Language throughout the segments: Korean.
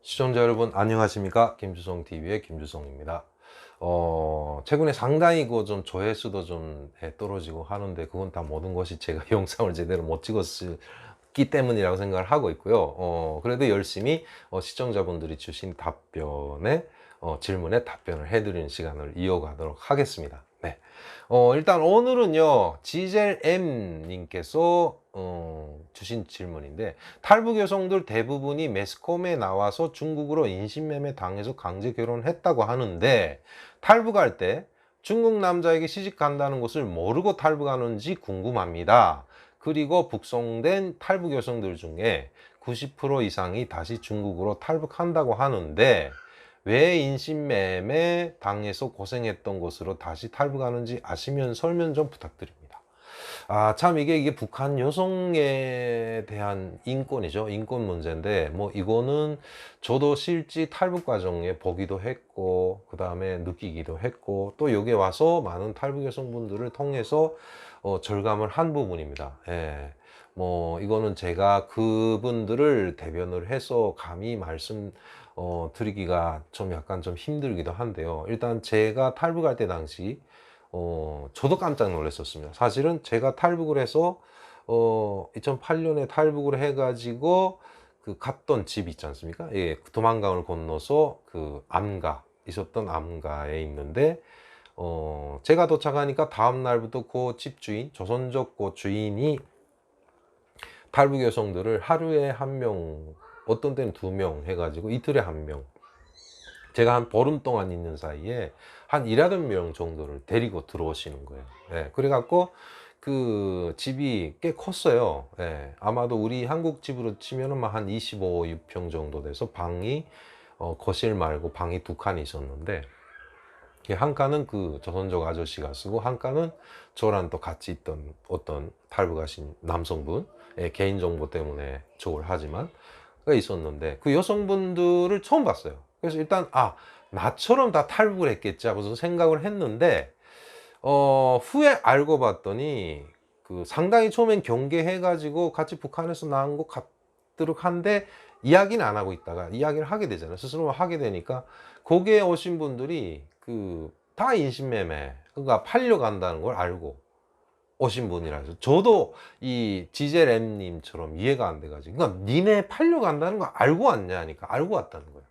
시청자 여러분 안녕하십니까? 김주성TV의 김주성입니다. 최근에 상당히 좀 조회수도 좀 떨어지고 하는데 그건 다 모든 것이 제가 영상을 제대로 못 찍었기 때문이라고 생각을 하고 있고요. 그래도 열심히 시청자분들이 주신 질문에 답변을 해드리는 시간을 이어가도록 하겠습니다. 네. 일단 오늘은요, 지젤M님께서 주신 질문인데, 탈북 여성들 대부분이 매스컴에 나와서 중국으로 인신매매 당해서 강제 결혼했다고 하는데, 탈북할 때 중국 남자에게 시집 간다는 것을 모르고 탈북하는지 궁금합니다. 그리고 북송된 탈북 여성들 중에 90% 이상이 다시 중국으로 탈북한다고 하는데, 왜 인신매매 당해서 고생했던 곳으로 다시 탈북하는지 아시면 설명 좀 부탁드립니다. 참 이게 북한 여성에 대한 인권이죠. 인권 문제인데 뭐 이거는 저도 실제 탈북 과정에 보기도 했고 그 다음에 느끼기도 했고 또 여기 와서 많은 탈북 여성분들을 통해서 절감을 한 부분입니다. 예. 뭐 이거는 제가 그분들을 대변을 해서 감히 드리기가 좀 약간 좀 힘들기도 한데요. 일단 제가 탈북할 때 당시 저도 깜짝 놀랐었습니다. 사실은 제가 탈북을 해서 2008년에 탈북을 해가지고 그 갔던 집 있지 않습니까? 예, 도망강을 건너서 그 있었던 암가에 있는데 제가 도착하니까 다음 날부터 그 집주인, 조선족 그 주인이 탈북 여성들을 하루에 한 명, 어떤 때는 2명 해가지고 이틀에 1명, 제가 한 보름 동안 있는 사이에 한 7명 정도를 데리고 들어오시는 거예요. 예, 그래갖고 그 집이 꽤 컸어요. 예, 아마도 우리 한국 집으로 치면은 한 25, 6평 정도 돼서 방이 거실 말고 방이 2칸이 있었는데, 한 칸은 그 조선족 아저씨가 쓰고 한 칸은 저랑 또 같이 있던 어떤 탈북하신 남성분, 개인정보 때문에 저걸 하지만 가 있었는데 그 여성분들을 처음 봤어요. 그래서 일단 나처럼 다 탈북을 했겠지 하고서 생각을 했는데 후에 알고 봤더니 그 상당히 처음엔 경계해 가지고 같이 북한에서 나온 것 같도록 한데 이야기는 안 하고 있다가 이야기를 하게 되잖아요. 스스로 하게 되니까 거기에 오신 분들이 그 다 인신매매, 그러니까 팔려간다는 걸 알고 오신 분이라서 저도 이 지젤엠님처럼 이해가 안 돼가지고, 그러니까 니네 팔려간다는 거 알고 왔냐 하니까 알고 왔다는 거예요.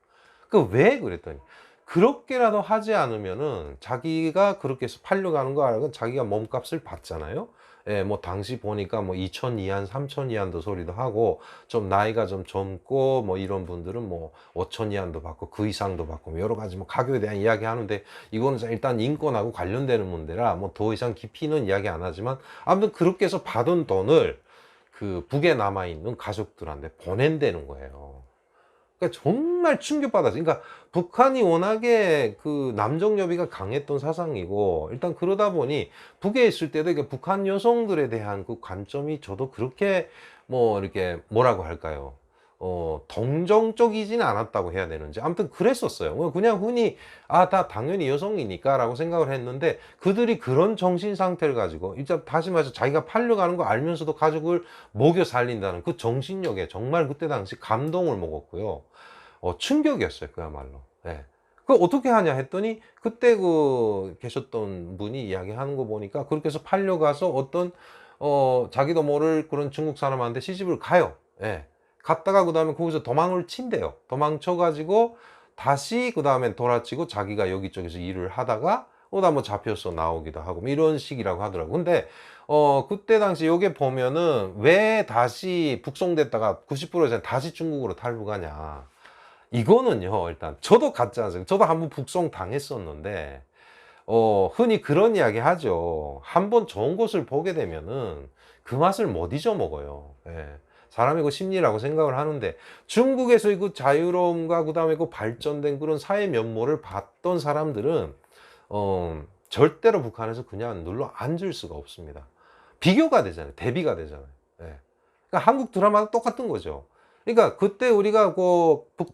그 왜 그랬더니 그렇게라도 하지 않으면은 자기가 그렇게 해서 팔려가는 거 알고 자기가 몸값을 받잖아요. 예, 뭐 당시 보니까 뭐 2천 이안, 3천 이안도 소리도 하고 좀 나이가 좀 젊고 뭐 이런 분들은 뭐 5천 이안도 받고 그 이상도 받고 뭐 여러 가지 뭐 가격에 대한 이야기 하는데 이거는 일단 인권하고 관련되는 문제라 뭐 더 이상 깊이는 이야기 안 하지만 아무튼 그렇게 해서 받은 돈을 그 북에 남아 있는 가족들한테 보낸다는 거예요. 그러니까 정말 충격받았어요. 그러니까 북한이 워낙에 그 남정 여비가 강했던 사상이고 일단 그러다 보니 북에 있을 때도 이게 북한 여성들에 대한 그 관점이 저도 그렇게 뭐 이렇게 뭐라고 할까요? 동정적이지는 않았다고 해야 되는지 아무튼 그랬었어요. 그냥 흔히 다 당연히 여성이니까 라고 생각을 했는데 그들이 그런 정신 상태를 가지고 일단 다시 말해서 자기가 팔려가는 거 알면서도 가족을 먹여 살린다는 그 정신력에 정말 그때 당시 감동을 먹었고요. 충격이었어요, 그야말로. 예. 그 어떻게 하냐 했더니 그때 그 계셨던 분이 이야기하는 거 보니까 그렇게 해서 팔려가서 어떤 자기도 모를 그런 중국 사람한테 시집을 가요. 예. 갔다가 그 다음에 거기서 도망을 친대요. 도망쳐 가지고 다시 그 다음에 돌아치고 자기가 여기저기서 일을 하다가 오다 뭐 잡혀서 나오기도 하고 뭐 이런 식이라고 하더라고. 근데 그때 당시 요게 보면은 왜 다시 북송됐다가 90% 이상 다시 중국으로 탈북하냐, 이거는요, 일단 저도 갔지 않습니까? 저도 한번 북송 당했었는데 흔히 그런 이야기 하죠. 한번 좋은 곳을 보게 되면은 그 맛을 못 잊어먹어요. 예. 사람의 그 심리라고 생각을 하는데 중국에서의 그 자유로움과 그 다음에 그 발전된 그런 사회 면모를 봤던 사람들은 절대로 북한에서 그냥 눌러 앉을 수가 없습니다. 비교가 되잖아요. 대비가 되잖아요. 예. 그러니까 한국 드라마도 똑같은 거죠. 그러니까 그때 우리가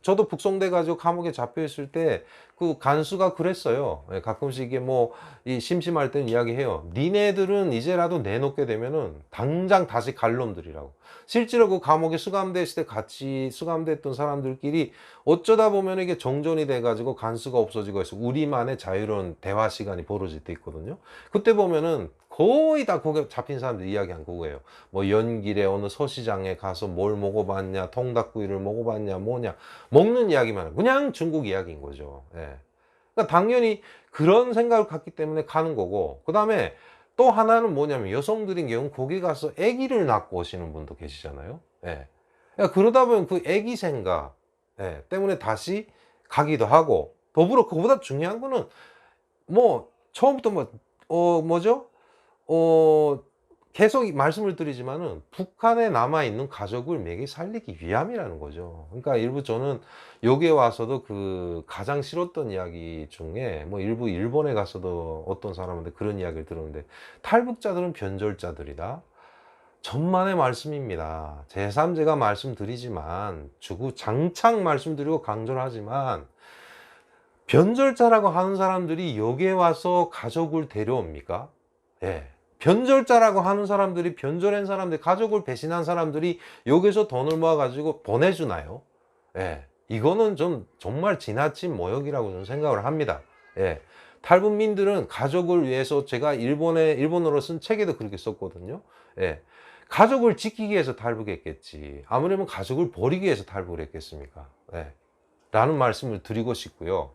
저도 북송돼 가지고 감옥에 잡혀 있을 때 그 간수가 그랬어요. 예, 가끔씩 이게 뭐 이 심심할 때는 이야기해요. 니네들은 이제라도 내놓게 되면은 당장 다시 갈 놈들이라고. 실제로 그 감옥에 수감됐을 때 같이 수감됐던 사람들끼리 어쩌다 보면 이게 정전이 돼 가지고 간수가 없어지고 해서 우리만의 자유로운 대화 시간이 벌어질 때 있거든요. 그때 보면은 거의 다 거기 잡힌 사람들 이야기한 그거예요. 뭐 연길에 어느 서시장에 가서 뭘 먹어봤냐, 통닭구이를 먹어봤냐, 뭐냐, 먹는 이야기만 해요. 그냥 중국 이야기인 거죠. 예. 그러니까 당연히 그런 생각을 갖기 때문에 가는 거고, 그 다음에 또 하나는 뭐냐면 여성들인 경우는 거기 가서 아기를 낳고 오시는 분도 계시잖아요. 예. 그러니까 그러다 보면 그 아기 생각, 예, 때문에 다시 가기도 하고, 더불어 그보다 중요한 거는 뭐 처음부터 뭐죠? 어, 계속 말씀을 드리지만은 북한에 남아있는 가족을 먹이 살리기 위함이라는 거죠. 그러니까 일부 저는 여기에 와서도 그 가장 싫었던 이야기 중에 뭐 일부 일본에 가서도 어떤 사람한테 그런 이야기를 들었는데 탈북자들은 변절자들이다. 천만의 말씀입니다. 제3제가 말씀드리지만 주구 장창 말씀드리고 강조를 하지만 변절자라고 하는 사람들이 여기에 와서 가족을 데려옵니까? 예. 변절자라고 하는 사람들이 변절한 사람들, 가족을 배신한 사람들이 여기서 돈을 모아가지고 보내주나요? 예. 이거는 좀 정말 지나친 모욕이라고 저는 생각을 합니다. 예. 탈북민들은 가족을 위해서 제가 일본어로 쓴 책에도 그렇게 썼거든요. 예. 가족을 지키기 위해서 탈북했겠지. 아무래도 가족을 버리기 위해서 탈북을 했겠습니까? 예. 라는 말씀을 드리고 싶고요.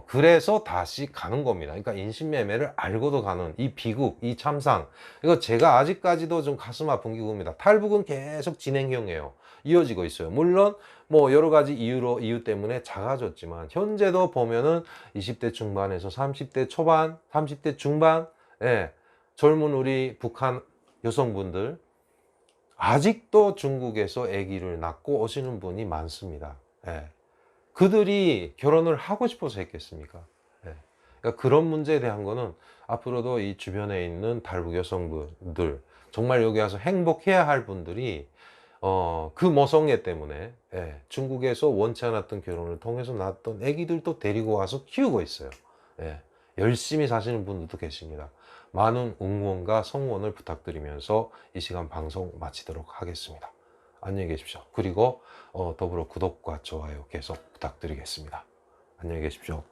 그래서 다시 가는 겁니다. 그러니까 인신매매를 알고도 가는 이 비극, 이 참상. 이거 제가 아직까지도 좀 가슴 아픈 기구입니다. 탈북은 계속 진행형이에요. 이어지고 있어요. 물론 뭐 여러 가지 이유 때문에 작아졌지만 현재도 보면은 20대 중반에서 30대 초반, 30대 중반, 예, 젊은 우리 북한 여성분들 아직도 중국에서 아기를 낳고 오시는 분이 많습니다. 예. 그들이 결혼을 하고 싶어서 했겠습니까? 예. 그러니까 그런 문제에 대한 거는 앞으로도 이 주변에 있는 탈북 여성분들 정말 여기 와서 행복해야 할 분들이 그 모성애 때문에, 예, 중국에서 원치 않았던 결혼을 통해서 낳았던 아기들도 데리고 와서 키우고 있어요. 예. 열심히 사시는 분들도 계십니다. 많은 응원과 성원을 부탁드리면서 이 시간 방송 마치도록 하겠습니다. 안녕히 계십시오. 그리고 더불어 구독과 좋아요 계속 부탁드리겠습니다. 안녕히 계십시오.